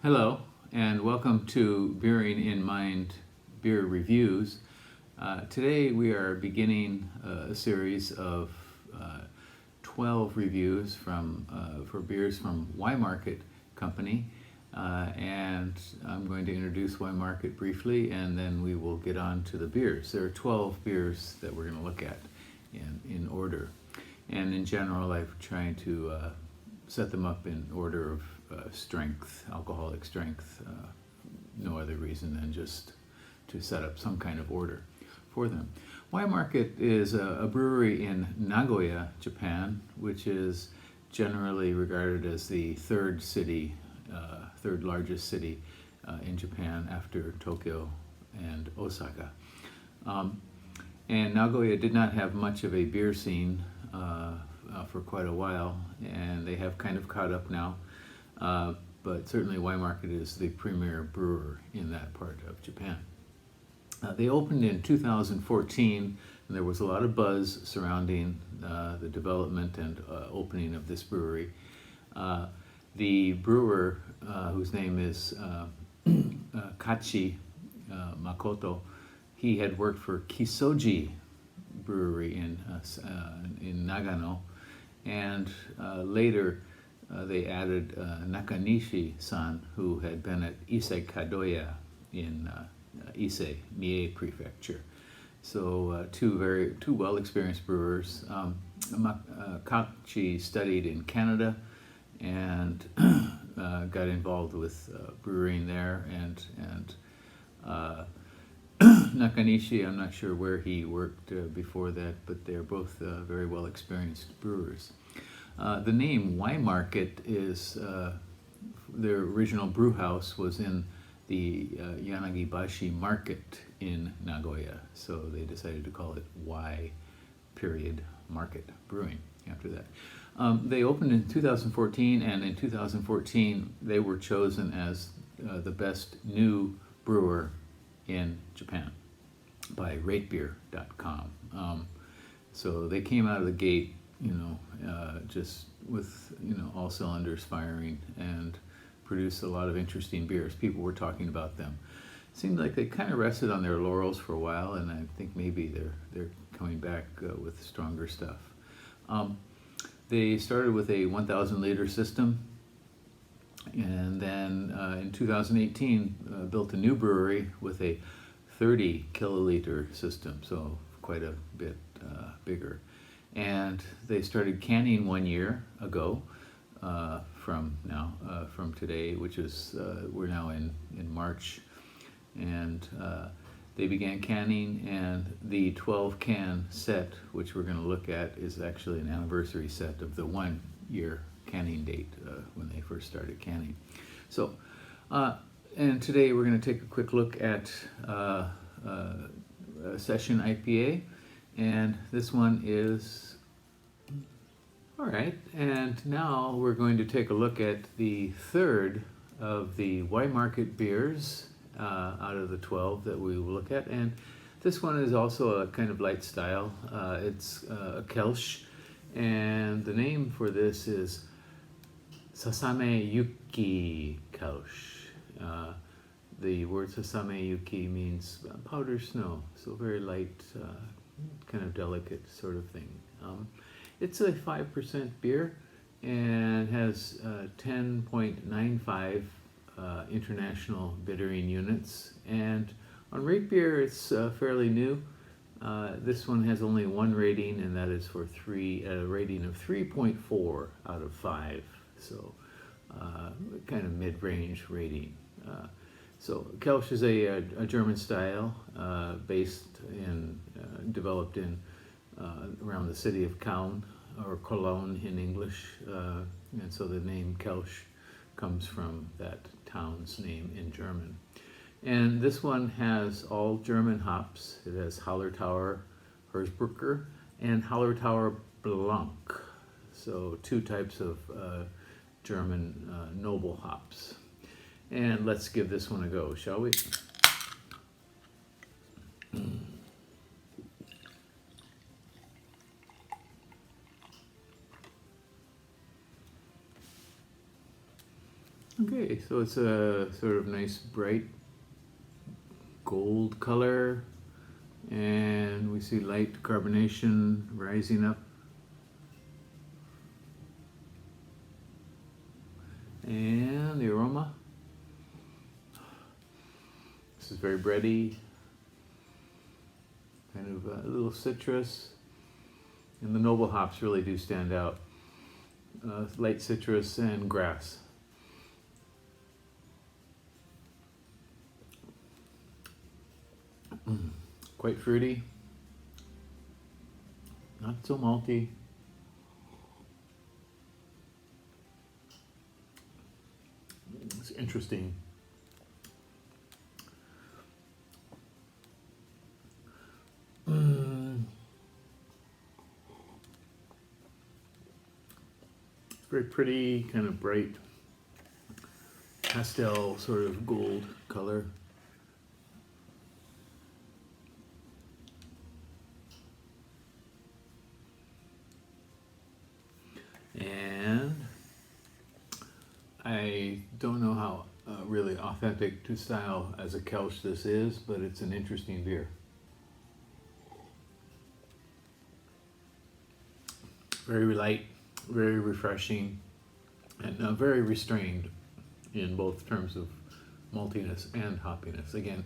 Hello, and welcome to Beering in Mind Beer Reviews. Today we are beginning a series of 12 reviews for beers from Y Market Company, and I'm going to introduce Y Market briefly, and then we will get on to the beers. There are 12 beers that we're going to look at in order, and in general I'm trying to set them up in order of strength, alcoholic strength, no other reason than just to set up some kind of order for them. Y Market is a brewery in Nagoya, Japan, which is generally regarded as the third largest city in Japan after Tokyo and Osaka. And Nagoya did not have much of a beer scene for quite a while, and they have kind of caught up now. But certainly Y Market is the premier brewer in that part of Japan. They opened in 2014, and there was a lot of buzz surrounding the development and opening of this brewery. The brewer, whose name is Kachi Makoto, he had worked for Kisoji Brewery in Nagano, and later they added Nakanishi-san, who had been at Ise Kadoya in Ise, Mie Prefecture. So two well-experienced brewers. Kachi studied in Canada and got involved with brewing there, and Nakanishi, I'm not sure where he worked before that, but they're both very well-experienced brewers. The name Y Market is, their original brew house was in the Yanagibashi Market in Nagoya, so they decided to call it Y Market Brewing after that. They opened in 2014, and in 2014 they were chosen as the best new brewer in Japan by RateBeer.com. So they came out of the gate, just with all cylinders firing, and produced a lot of interesting beers. People were talking about them. It seemed like they kind of rested on their laurels for a while, and I think maybe they're coming back with stronger stuff. They started with a 1,000 liter system, and then in 2018 built a new brewery with a 30 kiloliter system, so quite a bit bigger. And they started canning 1 year ago from today, which is we're now in March, and they began canning, and the 12 can set, which we're going to look at, is actually an anniversary set of the 1 year canning date when they first started canning. So and today we're going to take a quick look at a session IPA, and this one is all right. And now we're going to take a look at the third of the Y Market beers out of the 12 that we will look at, and this one is also a kind of light style. It's a Kölsch, and the name for this is Sasameyuki Kölsch. The word Sasameyuki means powder snow, so very light, kind of delicate sort of thing. It's a 5% beer and has 10.95 international bittering units. And on RateBeer, it's fairly new. This one has only one rating, and that is for a rating of 3.4 out of 5. So kind of mid-range rating. So Kölsch is a German style developed in around the city of Cologne, or Cologne in English, and so the name Kölsch comes from that town's name in German. And this one has all German hops. It has Hallertauer Hersbrucker and Hallertauer Blanc, so two types of German noble hops. And let's give this one a go, shall we? Okay, so it's a sort of nice bright gold color, and we see light carbonation rising up. And the aroma. This is very bready, kind of a little citrus, and the noble hops really do stand out. Light citrus and grass. Quite fruity, not so malty. It's interesting. Very pretty, kind of bright pastel sort of gold color. And I don't know how really authentic to style as a Kölsch this is, but it's an interesting beer. Very light, very refreshing, and very restrained in both terms of maltiness and hoppiness. Again,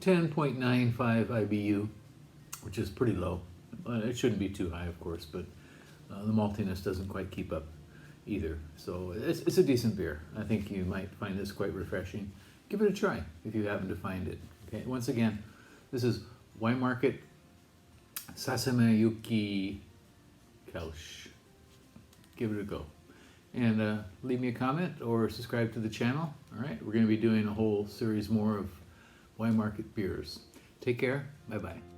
10.95 IBU, which is pretty low. It shouldn't be too high, of course, but the maltiness doesn't quite keep up either. So it's a decent beer. I think you might find this quite refreshing. Give it a try if you happen to find it. Okay. Once again, this is Weinmarket Sasameyuki Kölsch. Give it a go. And leave me a comment or subscribe to the channel. All right, we're going to be doing a whole series more of Weinmarket beers. Take care. Bye-bye.